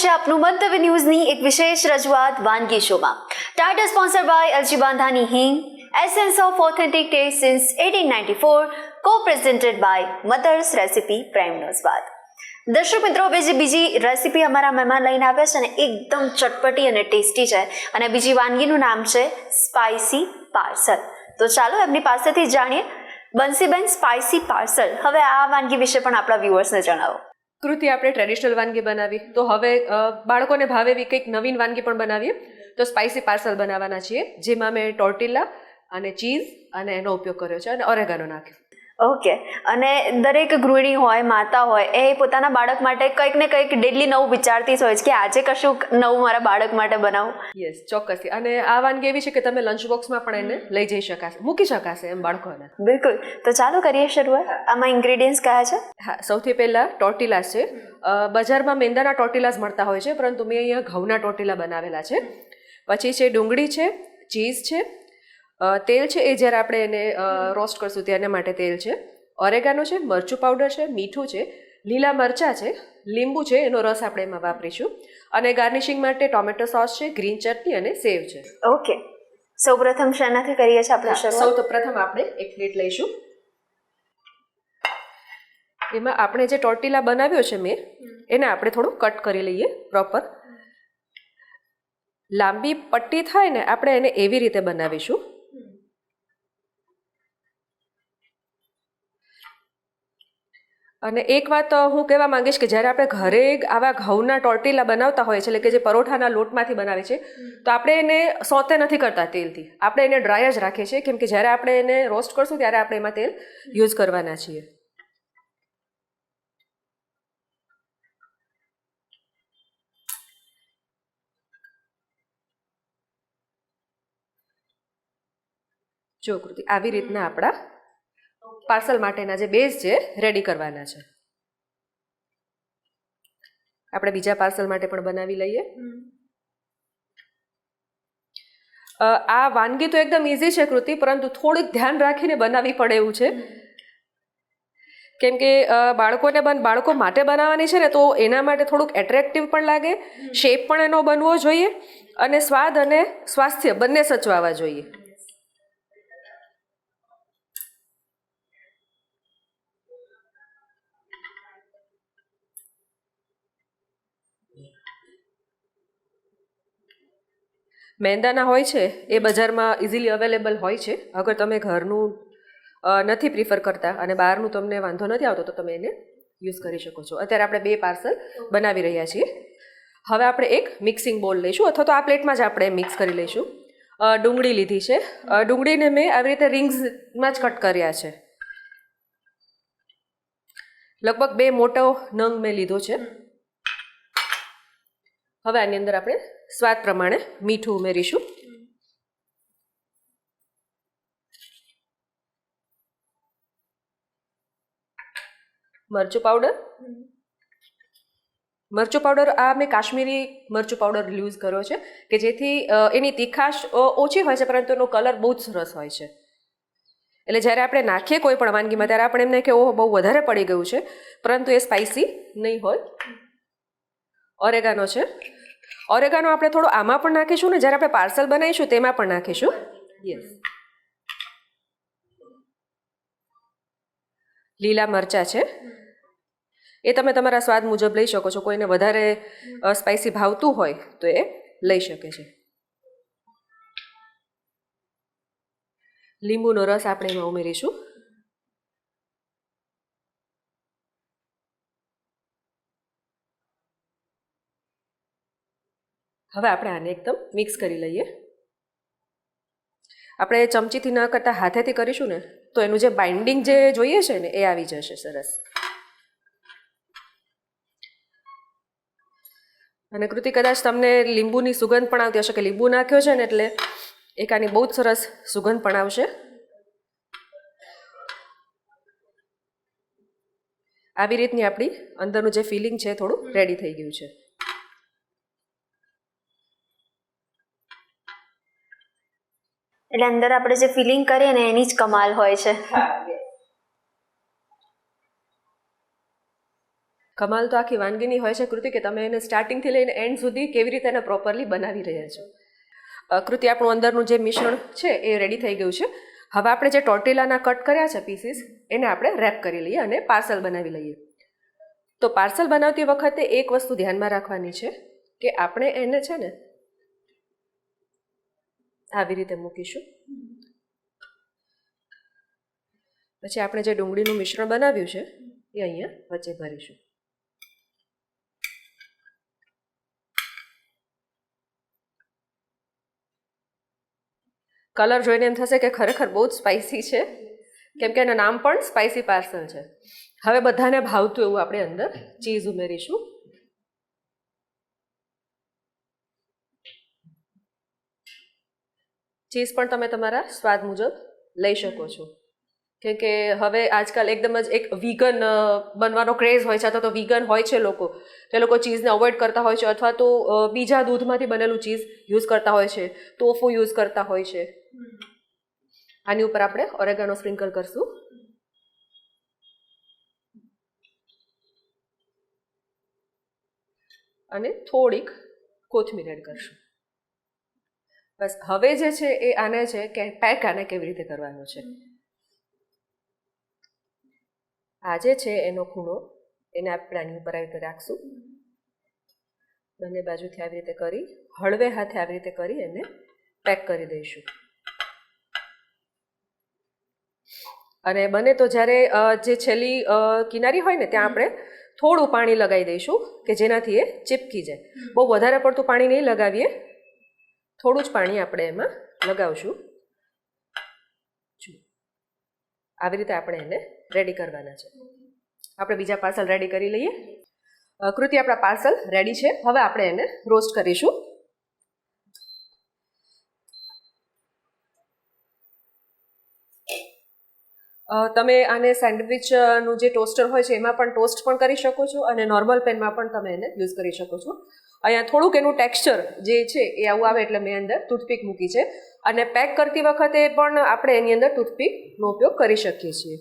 છે આપનું મંતવ્ય ન્યૂઝની એક વિશેષ રજૂઆત વાનગી શોમાં. ટાઇટલ સ્પોન્સર બાય એલજી બાંધાની હિંગ, essence of authentic taste since 1894, co-presented by mother's recipe પ્રાઇમનો સ્વાદ. દર્શક મિત્રો, બીજી રેસિપી અમારા મહેમાન લઈને આવ્યા છે અને એકદમ ચટપટી અને ટેસ્ટી છે, અને બીજી વાનગીનું નામ છે સ્પાઇસી પાર્સલ. તો ચાલો એમની પાસેથી જાણીએ. બંસીબેન, સ્પાઇસી પાર્સલ, હવે આ વાનગી વિશે પણ આપણા વ્યુઅર્સને જણાવો. કૃતિ, આપણે ટ્રેડિશનલ વાનગી બનાવી, તો હવે બાળકોને ભાવે એવી કંઈક નવીન વાનગી પણ બનાવીએ. તો સ્પાઇસી પાર્સલ બનાવવાના છીએ, જેમાં મેં ટોર્ટિલા અને ચીઝ અને એનો ઉપયોગ કર્યો છે અને ઓરેગાનો નાખ્યો. ઓકે. અને દરેક ગૃહિણી હોય, માતા હોય, એ પોતાના બાળક માટે કંઈક ને કંઈક ડેલી નવું વિચારતી હોય છે કે આજે કશું નવું મારા બાળક માટે બનાવું. યસ, ચોક્કસથી. અને આ વાનગી એવી છે કે તમે લંચ બોક્સમાં પણ એને લઈ જઈ શકાશે, મૂકી શકાશે એમ બાળકોને. બિલકુલ. તો ચાલો કરીએ શરૂઆત. આમાં ઇન્ગ્રેડિયન્ટ્સ કયા છે? હા, સૌથી પહેલાં ટોર્ટિલાસ છે. બજારમાં મેંદાના ટોર્ટિલાસ મળતા હોય છે, પરંતુ મેં અહીંયા ઘઉંના ટોર્ટિલા બનાવેલા છે. પછી છે ડુંગળી છે, ચીઝ છે, તેલ છે, એ જ્યારે આપણે એને રોસ્ટ કરશું તેના માટે તેલ છે, ઓરેગાનો છે, મરચું પાવડર છે, મીઠું છે, લીલા મરચાં છે, લીંબુ છે, એનો રસ આપણે એમાં વાપરીશું, અને ગાર્નિશિંગ માટે ટોમેટો સોસ છે, ગ્રીન ચટણી અને સેવ છે. ઓકે. સૌપ્રથમ શેનાથી કરીએ છીએ આપણે શરૂઆત? સૌ પ્રથમ આપણે એક પ્લેટ લઈશું. એમાં આપણે જે ટોર્ટિલા બનાવ્યો છે મેં, એને આપણે થોડું કટ કરી લઈએ પ્રોપર. લાંબી પટ્ટી થાય ને, આપણે એને એવી રીતે બનાવીશું. અને એક વાત હું કહેવા માંગીશ કે જ્યારે આપણે ઘરે આવા ઘઉંના ટોર્ટિલા બનાવતા હોય છે, એટલે કે જે પરોઠાના લોટમાંથી બનાવે છે, તો આપણે એને સોતે નથી કરતા તેલથી, આપણે એને ડ્રાય જ રાખીએ છીએ, કેમ કે જ્યારે આપણે એને રોસ્ટ કરશું ત્યારે આપણે એમાં તેલ યુઝ કરવાના છીએ. જો કૃતિ, આવી રીતના આપણા પાર્સલ માટેના જે બેઝ છે રેડી કરવાના છે. આપણે બીજા પાર્સલ માટે પણ બનાવી લઈએ. આ વાનગી તો એકદમ ઇઝી છે કૃતિ, પરંતુ થોડુંક ધ્યાન રાખીને બનાવવી પડે એવું છે, કેમ કે બાળકો માટે બનાવવાની છે ને, તો એના માટે થોડુંક એટ્રેક્ટિવ પણ લાગે, શેપ પણ એનો બનવો જોઈએ, અને સ્વાદ અને સ્વાસ્થ્ય બંને સચવાવા જોઈએ. મેંદાના હોય છે એ બજારમાં ઇઝીલી અવેલેબલ હોય છે. અગર તમે ઘરનું નથી પ્રિફર કરતા અને બહારનું તમને વાંધો નથી આવતો, તો તમે એને યુઝ કરી શકો છો. અત્યારે આપણે 2 પાર્સલ બનાવી રહ્યા છીએ. હવે આપણે એક મિક્સિંગ બોલ લઈશું, અથવા તો આ પ્લેટમાં જ આપણે મિક્સ કરી લઈશું. ડુંગળી લીધી છે. ડુંગળીને મેં આવી રીતે રિંગ્સમાં જ કટ કર્યા છે. લગભગ 2 મોટો નંગ મેં લીધો છે. હવે આની અંદર આપણે સ્વાદ પ્રમાણે મીઠું ઉમેરીશું. મરચું પાવડર આ મેં કાશ્મીરી મરચું પાવડર યુઝ કર્યો છે, કે જેથી એની તીખાશ ઓછી હોય છે, પરંતુ એનો કલર બહુ જ સરસ હોય છે. એટલે જ્યારે આપણે નાખીએ કોઈ પણ વાનગીમાં, ત્યારે આપણે એમને કે ઓહો બહુ વધારે પડી ગયું છે, પરંતુ એ સ્પાઇસી નહીં હોય. ઓરેગાનો છે. ઓરેગાનો આપણે થોડો આમાં પણ નાખીશું ને, જ્યારે આપણે પાર્સલ બનાવીશું તેમાં પણ નાખીશું. યસ. લીલા મરચાં છે, એ તમે તમારા સ્વાદ મુજબ લઈ શકો છો. કોઈને વધારે સ્પાઇસી ભાવતું હોય તો એ લઈ શકે છે. લીંબુનો રસ આપણે એમાં ઉમેરીશું. હવે આપણે આને એકદમ મિક્સ કરી લઈએ. આપણે ચમચીથી ન કરતાં હાથેથી કરીશું ને, તો એનું જે બાઇન્ડિંગ જે જોઈએ છે ને, એ આવી જશે સરસ. અને કૃતિ, કદાચ તમને લીંબુની સુગંધ પણ આવતી હશે, કે લીંબુ નાખ્યો છે ને એટલે એક આની બહુ જ સરસ સુગંધ પણ આવશે. આવી રીતની આપણી અંદરનું જે ફિલિંગ છે થોડું રેડી થઈ ગયું છે. એટલે અંદર આપણે જે ફિલિંગ કરીએ ને, એની જ કમાલ હોય છે. કમાલ તો આખી વાનગીની હોય છે કૃતિ કે તમે એને સ્ટાર્ટિંગથી લઈને એન્ડ સુધી કેવી રીતે એને પ્રોપરલી બનાવી રહ્યા છો. કૃતિ, આપણું અંદરનું જે મિશ્રણ છે એ રેડી થઈ ગયું છે. હવે આપણે જે ટોર્ટિલાના કટ કર્યા છે પીસીસ, એને આપણે રેપ કરી લઈએ અને પાર્સલ બનાવી લઈએ. તો પાર્સલ બનાવતી વખતે એક વસ્તુ ધ્યાનમાં રાખવાની છે કે આપણે એને છે ને આવી રીતે મૂકીશું. પછી આપણે જે ડુંગળીનું મિશ્રણ બનાવ્યું છે એ અહીંયા વચ્ચે ભરીશું. કલર જોઈને એમ થશે કે ખરેખર બહુ જ સ્પાઇસી છે, કેમ કે એનું નામ પણ સ્પાઇસી પાર્સલ છે. હવે બધાને ભાવતું એવું આપણે અંદર ચીઝ ઉમેરીશું. ચીઝ પણ તમે તમારા સ્વાદ મુજબ લઈ શકો છો, કેમ કે હવે આજકાલ એકદમ જ એક વીગન બનવાનો ક્રેઝ હોય છે, અથવા તો વીગન હોય છે લોકો, તે લોકો ચીઝને અવોઇડ કરતા હોય છે, અથવા તો બીજા દૂધમાંથી બનેલું ચીઝ યુઝ કરતા હોય છે, ટોફુ યુઝ કરતા હોય છે. આની ઉપર આપણે ઓરેગાનો સ્પ્રિંકલ કરશું. અને થોડીક કોથમીર એડ કરશું. બસ હવે જે છે એ આને છે કે પેક આને કેવી રીતે કરવાનો છે. આ જે છે એનો ખૂણો એને આપણે આની ઉપર આવી રીતે રાખશું. બંને બાજુથી આવી રીતે કરી હળવે હાથે આવી રીતે કરી એને પેક કરી દઈશું. અને બને તો જ્યારે જે છેલ્લી કિનારી હોય ને ત્યાં આપણે થોડું પાણી લગાવી દઈશું કે જેનાથી એ ચીપકી જાય. બહુ વધારે પડતું પાણી નહીં લગાવીએ, થોડું જ પાણી આપણે એમાં લગાવશું. આવી રીતે આપણે એને રેડી કરવાના છે. આપણે બીજા પાર્સલ રેડી કરી લઈએ. કૃતિ, આપણા પાર્સલ રેડી છે. હવે આપણે એને રોસ્ટ કરીશું. તમે આને સેન્ડવિચનું જે ટોસ્ટર હોય છે એમાં પણ ટોસ્ટ પણ કરી શકો છો, અને નોર્મલ પેનમાં પણ તમે એને યુઝ કરી શકો છો. અહીંયા થોડુંક એનું ટેક્સચર જે છે એ આવું આવે એટલે મેં અંદર ટૂથપીક મૂકી છે, અને પેક કરતી વખતે પણ આપણે એની અંદર ટૂથપીકનો ઉપયોગ કરી શકીએ છીએ.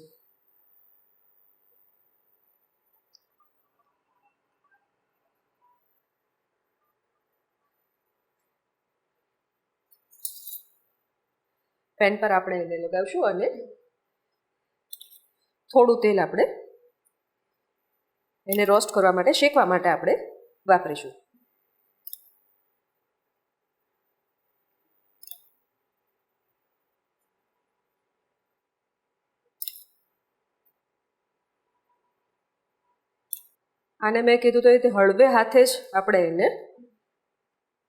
પેન પર આપણે એને લગાવશું અને થોડું તેલ આપણે એને રોસ્ટ કરવા માટે, શેકવા માટે આપણે વાપરીશું. આને મેં કીધું તો રીતે હળવે હાથે જ આપણે એને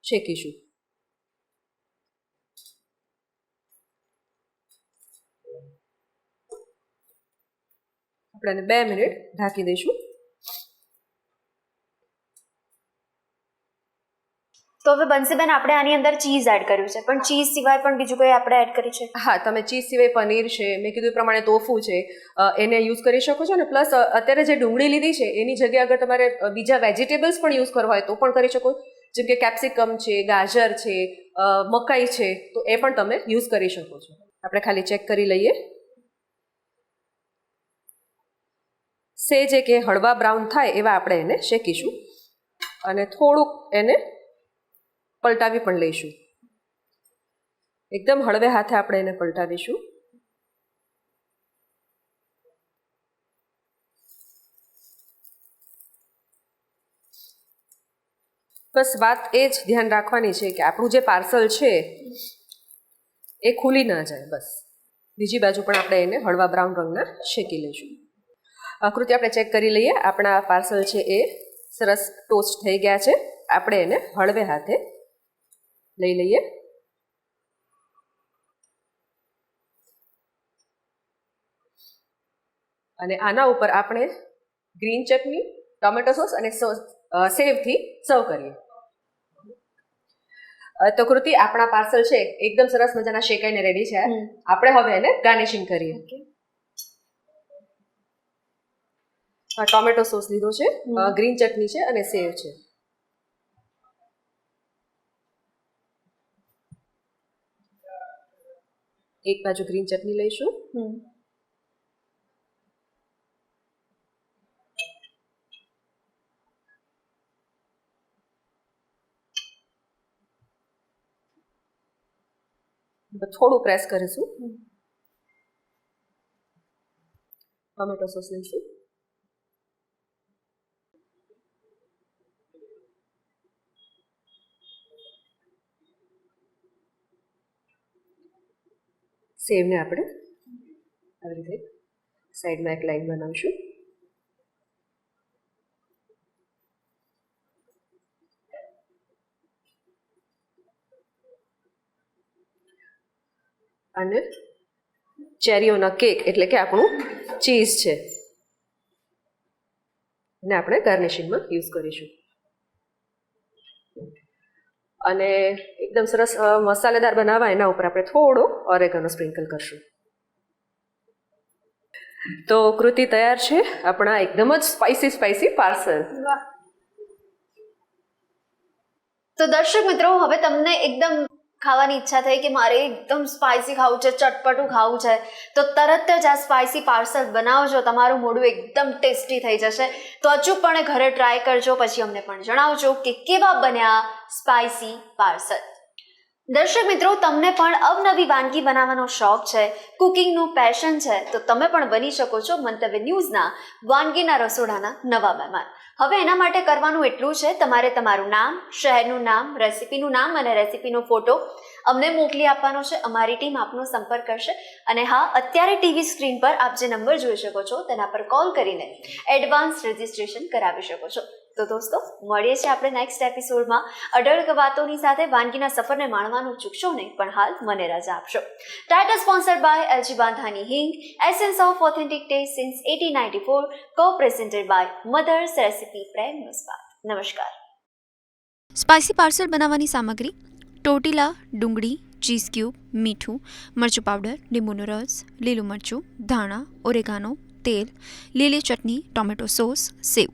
શેકીશું. આપણે એને 2 મિનિટ ઢાંકી દઈશું. તો હવે બંસીબેન, આપણે આની અંદર ચીઝ એડ કર્યું છે, પણ ચીઝ સિવાય પણ બીજું કંઈ આપણે એડ કરી છે? હા, તમે ચીઝ સિવાય પનીર છે, મેં કીધું એ પ્રમાણે ટોફુ છે, એને યુઝ કરી શકો છો. અને પ્લસ અત્યારે જે ડુંગળી લીધી છે એની જગ્યાએ અગર તમારે બીજા વેજીટેબલ્સ પણ યુઝ કરવા હોય તો પણ કરી શકો. જેમ કે કેપ્સિકમ છે, ગાજર છે, મકાઈ છે, તો એ પણ તમે યુઝ કરી શકો છો. આપણે ખાલી ચેક કરી લઈએ. સેજ કે હળવા બ્રાઉન થાય એવા આપણે એને શેકીશું, અને થોડુંક એને પલટાવી પણ લઈશું. એકદમ હળવે હાથે આપણે એને પલટાવીશું. બસ વાત એ જ ધ્યાન રાખવાની છે કે આપણું જે પાર્સલ છે એ ખુલી ના જાય. બસ બીજી બાજુ પણ આપણે એને હળવા બ્રાઉન રંગના શેકી લઈશું. આકૃતિ આપણે ચેક કરી લઈએ. આપણા પાર્સલ છે એ સરસ ટોસ્ટ થઈ ગયા છે. આપણે એને હળવે હાથે લઈ લઈએ. અને આના ઉપર આપણે ગ્રીન ચટણી, ટોમેટો સોસ અને સેવથી સર્વ કરીએ. તો કૃતિ, આપણા પાર્સલ છે એકદમ સરસ મજાના શેકાઈને રેડી છે. આપણે હવે એને ગાર્નિશિંગ કરીએ. ટોમેટો સોસ લીધો છે, ગ્રીન ચટણી છે અને સેવ છે. એક બાજુ ગ્રીન ચટણી લઈશું, થોડું પ્રેસ કરીશું. ટોમેટો સોસ લઈશું. સેવને આપણે આવી રીતે સાઈડમાં એક લાઈન બનાવીશું. અને ચેરીઓના કેક એટલે કે આપણું ચીઝ છે એને આપણે ગાર્નિશિંગમાં યુઝ કરીશું. અને એકદમ સરસ મસાલેદાર બનાવવા એના ઉપર આપણે થોડો ઓરેગાનો સ્પ્રિંકલ કરશું. તો કૃતિ તૈયાર છે આપણા એકદમ જ સ્પાઇસી પાર્સલ. તો દર્શક મિત્રો, હવે તમને એકદમ ખાવાની ઈચ્છા થઈ કે મારે એકદમ સ્પાઇસી ખાવું છે, ચટપટું ખાવું છે, તો તરત જ આ સ્પાઇસી પાર્સલ બનાવજો. તમારું મોઢું એકદમ ટેસ્ટી થઈ જશે. તો અચૂકપણે ઘરે ટ્રાય કરજો, પછી અમને પણ જણાવજો કે કેવા બન્યા સ્પાઇસી પાર્સલ. દર્શક મિત્રો, તમને પણ અવનવી વાનગી બનાવવાનો શોખ છે, કુકિંગનું પેશન છે, તો તમે પણ બની શકો છો મંતવ્ય ન્યૂઝના વાનગીના રસોડાના નવા મહેમાન. હવે એના માટે કરવાનું એટલું છે, તમારે તમારું નામ, શહેરનું નામ, રેસિપીનું નામ અને રેસિપીનો ફોટો અમને મોકલી આપવાનો છે. અમારી ટીમ આપનો સંપર્ક કરશે. અને હા, અત્યારે ટીવી સ્ક્રીન પર આપ જે નંબર જોઈ શકો છો તેના પર કોલ કરીને એડવાન્સ રજિસ્ટ્રેશન કરાવી શકો છો. તો દોસ્તો, મળીએ છીએ આપણે નેક્સ્ટ એપિસોડમાં અઢળક વાતોની સાથે. વાનગીના સફરને માણવાનું ચૂકશો નહીં, પણ હાલ મને રજા આપશો. ટાઇટલ સ્પોન્સર્ડ બાય એલજી બાંધાની હિંગ, essence of authentic taste since 1894, કો પ્રેઝન્ટેડ બાય મધર્સ રેસિપી પ્રેમ સ્વાદ. નમસ્કાર. સ્પાઇસી પાર્સલ બનાવવાની સામગ્રી: ટોટીલા, ડુંગળી, ચીઝ ક્યુબ, મીઠું, મરચું પાવડર, લીંબુનો રસ, લીલું મરચું, ધાણા, ઓરેગાનો, તેલ, લીલી ચટણી, ટોમેટો સોસ, સેવ.